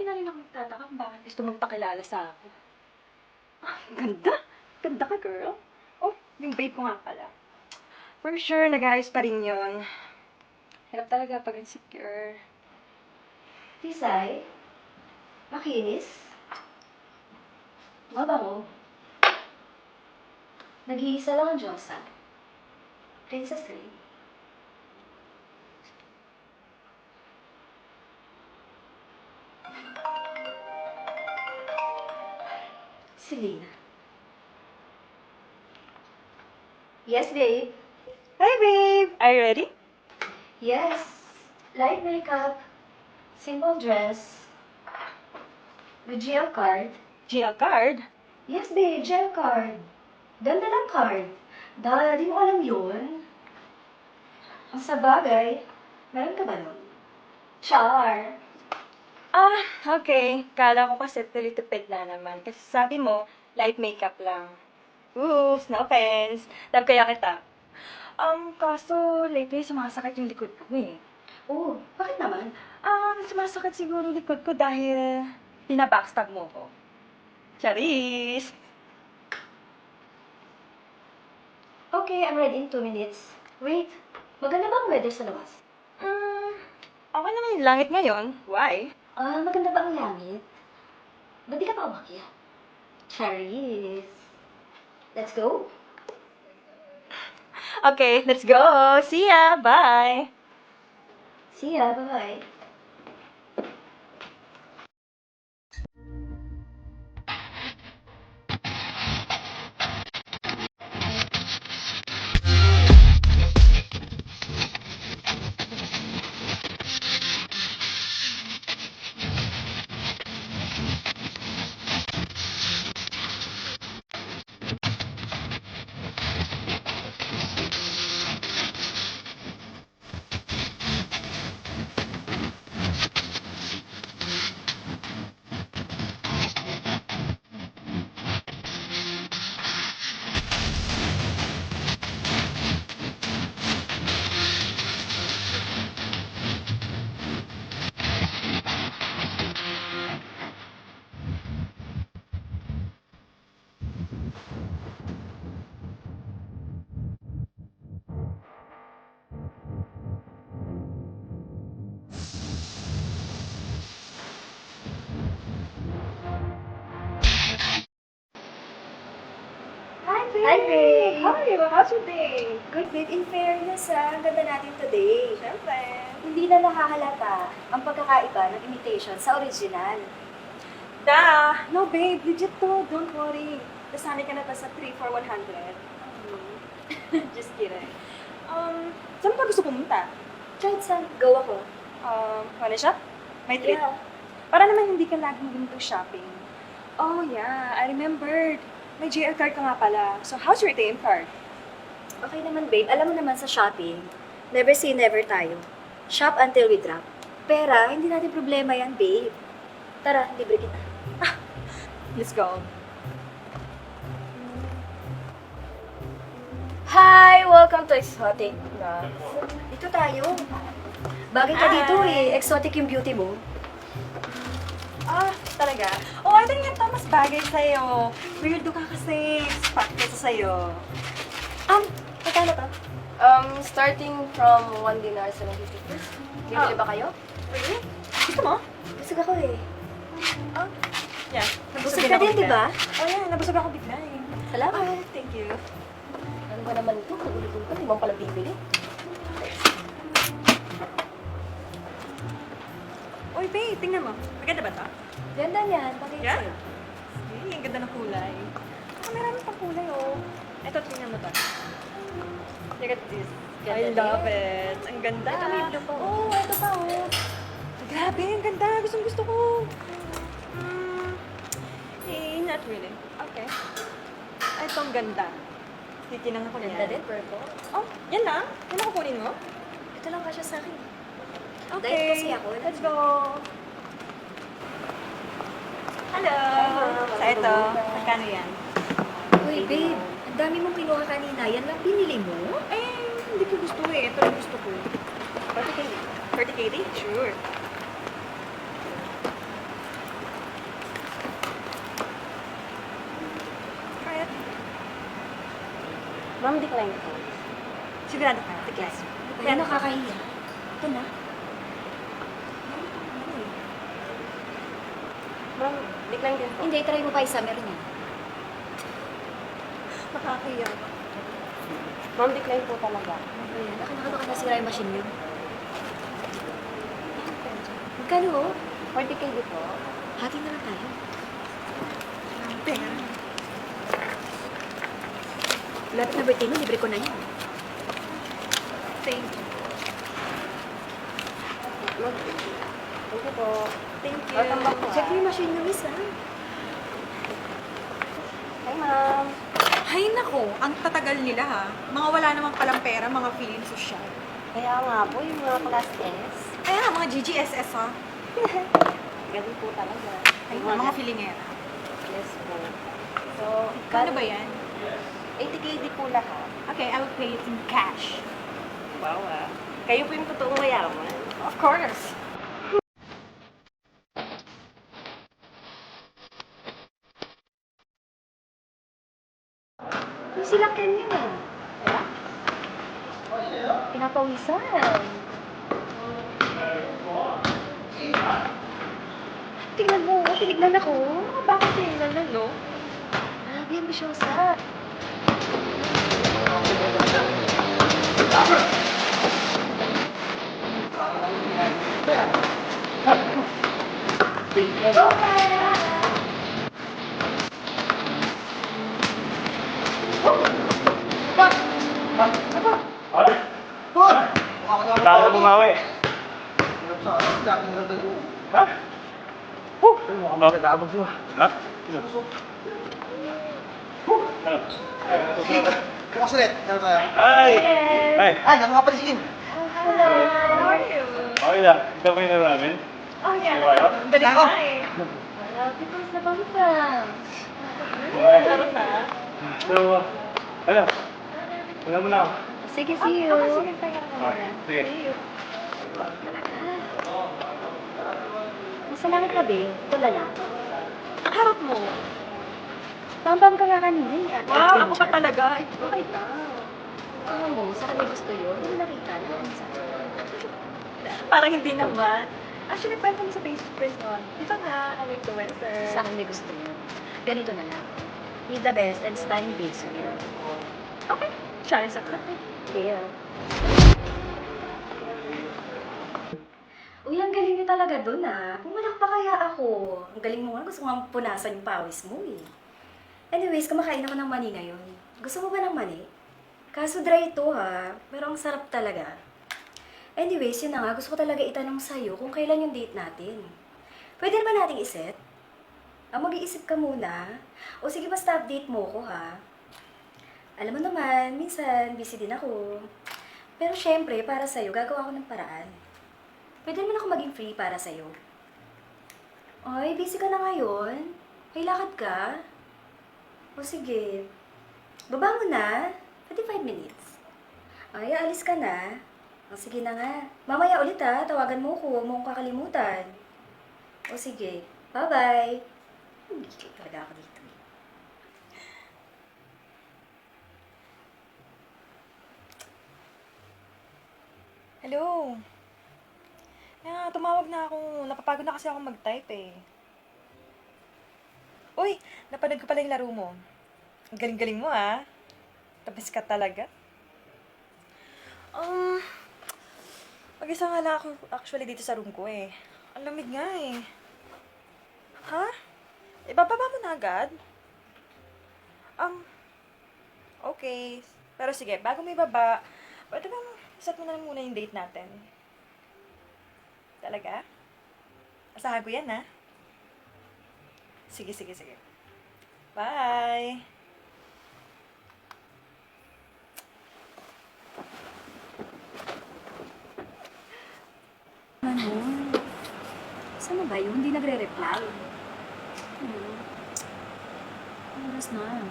na rin ako nagtataka kung bakit gusto mong pakilala sa akin. Ah, ganda. Ganda ka, girl. Oh, yung babe ko nga pala. For sure, nag-ayos pa rin yun. Hirap talaga pag insecure. Tisay? Makinis? Mabango? Nag-iisa lang ang Diyosa. Princess Ray. Selena. Yes, babe. Hi, babe! Are you ready? Yes. Light makeup. Simple dress. With GL card. GL card? Yes, babe. GL card. Ganda ng card. Di mo alam yun? Ang sa bagay, meron ka ba nun? Char. Ah, okay. Kala ko kasi tipid na naman. Kasi sabi mo, light makeup lang. Oops, no offense. Love kaya kita. Kaso lately sumasakit yung likod ko eh. Oh, bakit naman? Sumasakit siguro yung likod ko dahil pinabackstab mo ko. Charis! Okay, I'm ready in 2 minutes. Wait, maganda ba ang weather sa labas? Okay naman yung langit ngayon. Why? Maganda ba ang langit? Ba't di ka pa umakyat? Charis. Let's go. Okay, let's go! See ya! Bye! See ya, bye-bye. Hi, babe! Hi, babe! Hi! How's your day? Good, babe. In fairness, ang ganda natin today. Siyempre. Hindi na nakahalata ang pagkakaiba ng imitation sa original. No, babe. Legit to. Don't worry. Nasanay ka na ba sa 3 for 100? Just kidding. Saan ka gusto pumunta? Kahit saan, go ako. Honey shop? May treat? Yeah. Para naman hindi ka laging ganito shopping. Oh, yeah. I remembered. May JL card ka nga pala. So, how's your ATM card? Okay naman, babe. Alam mo naman sa shopping, never say never tayo. Shop until we drop. Pera, hindi natin problema yan, babe. Tara, libre kita. Let's go. Hi! Welcome to Exotic Love. Dito tayo. Bagay ka Hi. dito eh. Exotic yung beauty mo. Talaga? Oh, I think ito mas bagay sa'yo. Weirdo ka kasi. Spot ka sa sa'yo. Magkano to? Starting from 1 dinar 70 pesos. Bibili ba kayo? Really? Gusto mo? Busog ako eh. Yeah. Busog ka din, di ba? Oh, yeah. Nabusog ako bigla eh. Salamat. Thank you. Ano ba naman ito? Kagulit ka, di mo pala bibili. Uy, babe, tingnan mo. Maganda ba ito? Ganda niyan. Bakit Yeah? sa'yo? Ang ganda ng kulay. Marami pang kulay, oh. Ito, tingnan mo to. Look at this. I Ganda love din. it. Ang ganda. Ito, may blue pa, oh. Oh, ito pa, oh. Grabe, ang ganda. Gusto ko. Not really. Okay. Ito ang ganda. Titinang ako Ganda din, purple. Oh, yan na. Yan ang kukunin mo? Ito lang kasya sa akin. Okay. Diet kasi ako. Let's go. Hello. ma'am. Sa ito, magkano yan? Uy, babe. Ang dami mong kinuha kanina. Yan lang pinili mo? Hindi ko gusto eh. Ito lang gusto ko. 40 KD. 30 KD? Sure. Ma'am, decline po. Sigurado ka, Tiklas. Kaya nakakahiya. Ito na. Ma'am, decline din po. Hindi, try mo pa isa. Meron yan. Nakakahiya. Ma'am, decline po talaga. Ayan, baka nasira yung machine yun. Magkano ho? 40K din po. Hati na lang tayo. Pera. Lapit na birthday mo, libre ko na yan. Thank you. Ma'am, thank you po. Thank you. Welcome back po. Check mo yung machine mo, miss, ha? Hi, ma'am. Hay nako, ang tatagal nila ha. Mga wala naman palang pera, mga feeling social. Kaya nga po, yung mga class S. Kaya nga, mga GGSS ha. Galing po talaga. Ay, Yung mga feelingera. Yes po. So, Kano ba yan? 80K din po lahat. Okay, I will pay it in cash. Wow, ah. Kayo po yung totoong mayaman. Of course. Yung sila Ken yun, eh. Pinapawisan. Tingnan mo, tinignan ako. Bakit tingnan na, no? Grabe, ambisyosa. Kaya bumawi. Ha? Bakit abog mo? Ha? Bukas ulit. Ano tayo? Ay! Ay! Ay, nakakapansin. Hello. How are you? Okay na. Ito mo yung namin. Oh, yeah. Kayo? Dali Ako. ka eh. Wala, pickles na bangka. Laro na. So, ano? Wala mo na ako. Sige, see you. Sige, tayo ka Okay. Sige. See you. Nasa langit na, be. Tulala. Harap mo. Pambam ka nga kanina, eh. Wow, ako pa talaga. Okay na. Ano mo, sa kanya gusto yun? Hindi mo nakita na. Parang hindi naman. Actually, pwede mo sa Facebook first on. Ito nga, ang influencer. Sa akin may gusto yun. Ganito na lang. Be the best and stand big sa you. Okay. Siya sa kapit. Yeah. Uy, ang galing niyo talaga dun, ah. Pumalak pa kaya ako. Ang galing mo nga. Gusto ko nga punasan yung pawis mo, eh. Anyways, kumakain ako ng mani ngayon. Gusto mo ba ng mani? Kaso dry ito, ha. Pero ang sarap talaga. Anyways, yun na nga. Gusto ko talaga itanong sa'yo kung kailan yung date natin. Pwede naman nating iset? Mag-iisip ka muna. O sige, basta update mo ko, ha. Alam mo naman, minsan busy din ako. Pero syempre, para sa'yo, gagawa ko ng paraan. Pwede naman ako maging free para sa'yo. Ay, busy ka na ngayon? May lakad ka? O sige. Baba mo na. 45 minutes. Ay, aalis ka na. O sige na nga. Mamaya ulit ha. Tawagan mo ko. Huwag mo akong kakalimutan. O sige. Bye-bye. Hindi talaga ako dito. Hello. Tumawag na ako. Napapagod na kasi ako mag-type eh. Uy, napanood ko pala yung laro mo. Ang galing-galing mo ah. Tapos ka talaga. Mag-isa nga lang ako actually dito sa room ko eh. Ang lamig nga eh. Ha? Ibababa mo na agad? Okay. Pero sige, bago may baba, pwede bang set mo na muna yung date natin? Talaga? Asahan ko yan, ha? Sige, sige, sige. Bye! Ano? Saan na ba yun? Hindi nagre-reply. Oras na.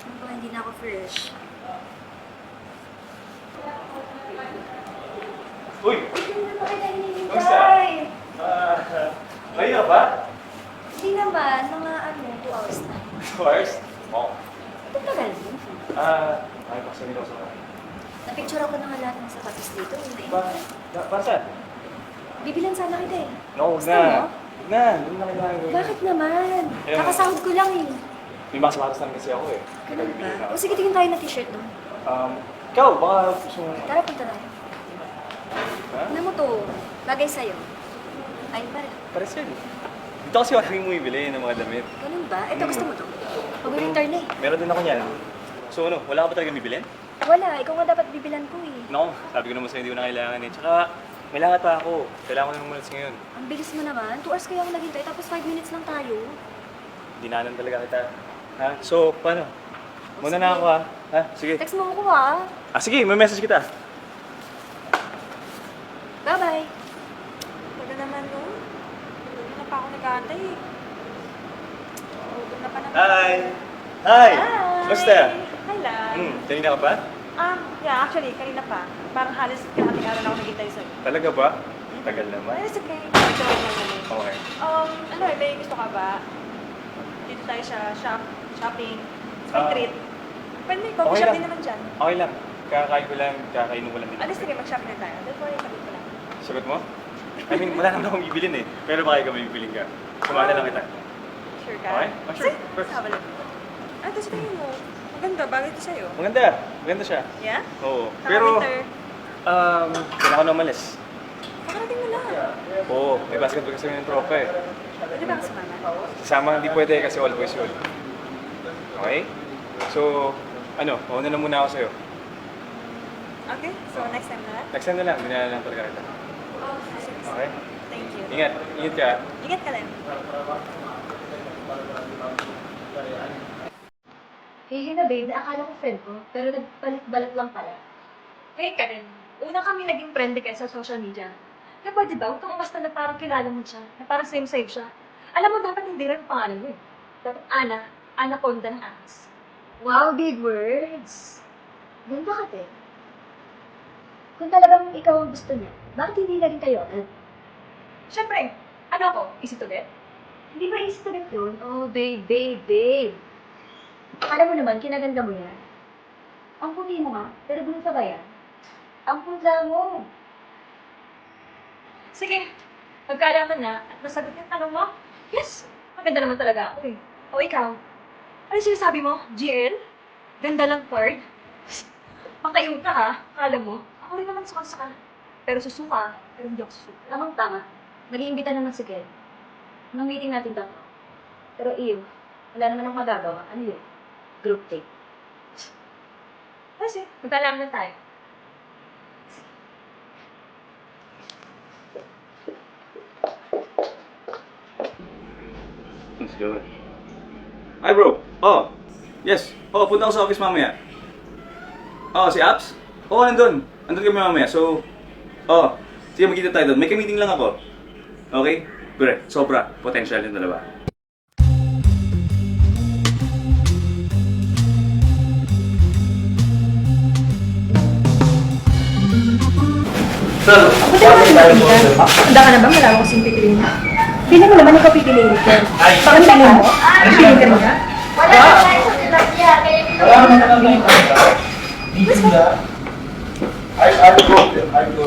Ano ba? Hindi na ako fresh. Uy! Hindi na ba kita Kamusta? hinihintay? Ngayon na ba? Hindi naman. Mga 2 hours na. 2 hours? Oo. Ito Ang tagal mo. Ay, pasanin ako sa Napicture ako ng lahat ng sapatos dito. Hindi. Para saan? Bibilan sana kita eh. No, Gusto mo? Huwag na, hindi na kailangan gawin. Bakit naman? Ayun. Kakasahod ko lang eh. May mga sapatos naman kasi ako eh. Ganun ba? O sige, tingin tayo na t-shirt doon. Ikaw, baka gusto mo... Tara, punta tayo. Ha? Ano mo to? Bagay sa'yo. Ay, pare. Pares yan. Dito kasi maraming mo ibili ng mga damit. Ganun ba? Ito, gusto mo to? Pag-return eh. Meron din ako niyan. So ano, wala ka ba talaga bibilin? Wala, ikaw nga dapat bibilan ko eh. No, sabi ko naman sa'yo hindi ko na kailangan eh. Tsaka, may langat pa ako. Kailangan ko nang umalis ngayon. Ang bilis mo naman. 2 hours kaya ako naghintay, tapos 5 minutes lang tayo. Dinanan talaga kita. Ha? So, paano? Muna na ako ha. Ha? Sige. Text mo ako ha. Sige, may message kita. Bye-bye. Wala naman, no? Hindi na pa ako nag-aantay eh. Huwag na pa naman. Hi! Hi! Basta? Hi lang. Kanina ka pa? Yeah, actually, kanina pa. Parang halos kalating araw na ako naghintay sa'yo. Talaga ba? Tagal naman. Well, it's okay. Ito lang naman eh. Okay. Ano eh, may gusto ka ba? Dito tayo sa shopping. May Ah. treat. Pwede may coffee Okay shop lang. din naman dyan. Okay lang. Kakain ko lang, kakainin ko lang din. Alis sige, mag-shop na tayo. Don't worry, sabi ko lang. Sagot mo? I mean, wala naman akong bibilin eh. Pero baka ikaw may bibilin ka. Sumala lang kita. Sure ka? Okay? Oh, sure. Sige, Perfect. sama lang. Ito sa tingin mo. Maganda, bagay ito sa'yo. Maganda. Maganda siya. Yeah? Oo. Saka Pero, winter. kailangan ko na umalis. Pakarating mo lang. Oo. May basketball kasi ng tropa eh. Pwede ba ang sumama? Sasama hindi pwede kasi all boys yun. Okay? So, ano, mauna na muna ako sa'yo. Okay, so next time na lang. Next time na lang, dinala lang talaga kita. Sige. Okay? Thank you. Ingat. Ingat ka. Ingat ka lang. Hey, na babe, akala ko friend ko, pero nagbalat lang pala. Hey, Karen. Una kami naging friend sa social media. Kaya pwede ba, huwag kang basta na parang kilala mo siya, na parang same-same siya. Alam mo, dapat hindi rin ang pangalan mo eh. Dapat Anaconda ng Axe. Wow, big words. Ganda ka, te. Kung talagang ikaw ang gusto niya, bakit hindi na rin kayo? Siyempre, ano ako, easy to get? Hindi ba easy to get yun? Oh, babe. Alam mo naman, kinaganda mo yan. Ang puti mo nga, pero gusto ba yan? Ang punta mo. Sige, magkaalaman na at nasagot yung tanong mo. Yes, maganda naman talaga ako eh. O ikaw, ano sinasabi mo? GL? Ganda lang part? Makayo ka ha, akala mo. Ako rin naman suka. Pero susuka, pero hindi ako susuka. Tama. Nag-iimbita naman si Ken. Nung meeting natin tatlo. Pero iyo, wala naman akong magagawa. Ano yun? Group take. Kasi, magkaalaman na tayo. Let's do it. Hi bro. Oh. Yes. Oh, punta ako sa office mamaya. Oh, si Apps? Oo, nandun. Nandun kami mamaya. So, sige, magkita tayo doon. May meeting lang ako. Okay? Correct. Sobra. Potential yung dalawa. Handa ka na ba? Malaman ko siyang pipiliin mo. Pili mo naman ikaw pipiliin ko. Bakit pili mo? Pipiliin ka niya?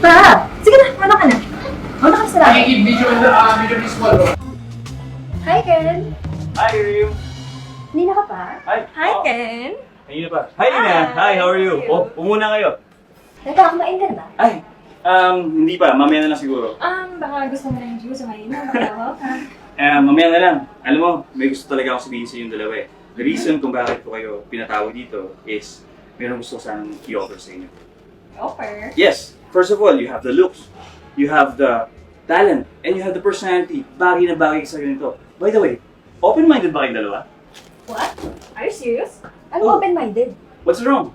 Pa! Sige na, wala ka na. Wala ka sa Hi, Ken! Hi, Ryu. Nina ka pa? Hi. Hi, Oh, Ken! Nina pa. Hi, Nina. Hi, how are you? Oh, umuna kayo. Nagkakabain ka na ba? Ay, hindi pa. Mamaya na lang siguro. Baka gusto mo na yung juice, may ina, makalawa ka. Mamaya na lang. Alam mo, may gusto talaga ako sabihin sa inyong dalawa eh. The reason kung bakit ko kayo pinatawag dito is meron gusto ko sanang i-offer sa inyo. Offer? Yes, first of all, you have the looks, you have the talent, and you have the personality. Bagay na bagay sa ganito. By the way, open-minded ba kayong dalawa? What? Are you serious? Ano Oh. open-minded? What's wrong?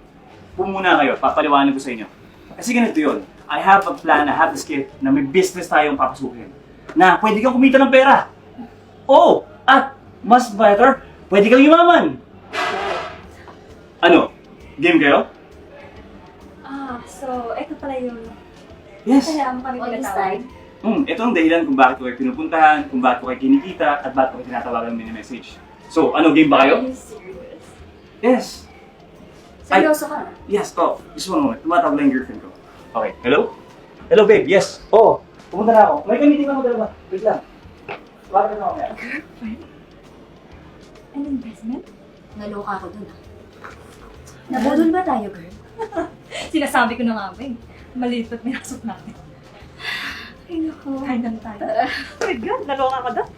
Pumuna kayo, papaliwanag ko sa inyo. Kasi ganito yun, I have a plan, I have the skill na may business tayong papasukin. Na pwede kang kumita ng pera. Oh, at mas better, pwede kang yumaman. Ano? Game kayo? So, eto pala yung Yes. kaya mo kami On this pinatawag. time? Ito ang dahilan kung bakit ko kayo pinupuntahan, kung bakit ko kayo kinikita, at bakit ko kayo tinatawagan ng mini-message. So, ano, game ba kayo? Are you serious? Yes. Seryoso ka? Yes, just one moment. Tumatawag lang yung girlfriend ko. Okay, hello? Hello, babe, yes. Pumunta na ako. May kamiting ako dalawa. Wait lang. Bakit na ako kaya? Ano investment? Naloka ako dun Nabudol ba tayo, girl? Sinasabi ko na nga ba eh. Maliit at minasok natin. Ay, naku. Kain lang tayo. Oh my God, naloka ka doon.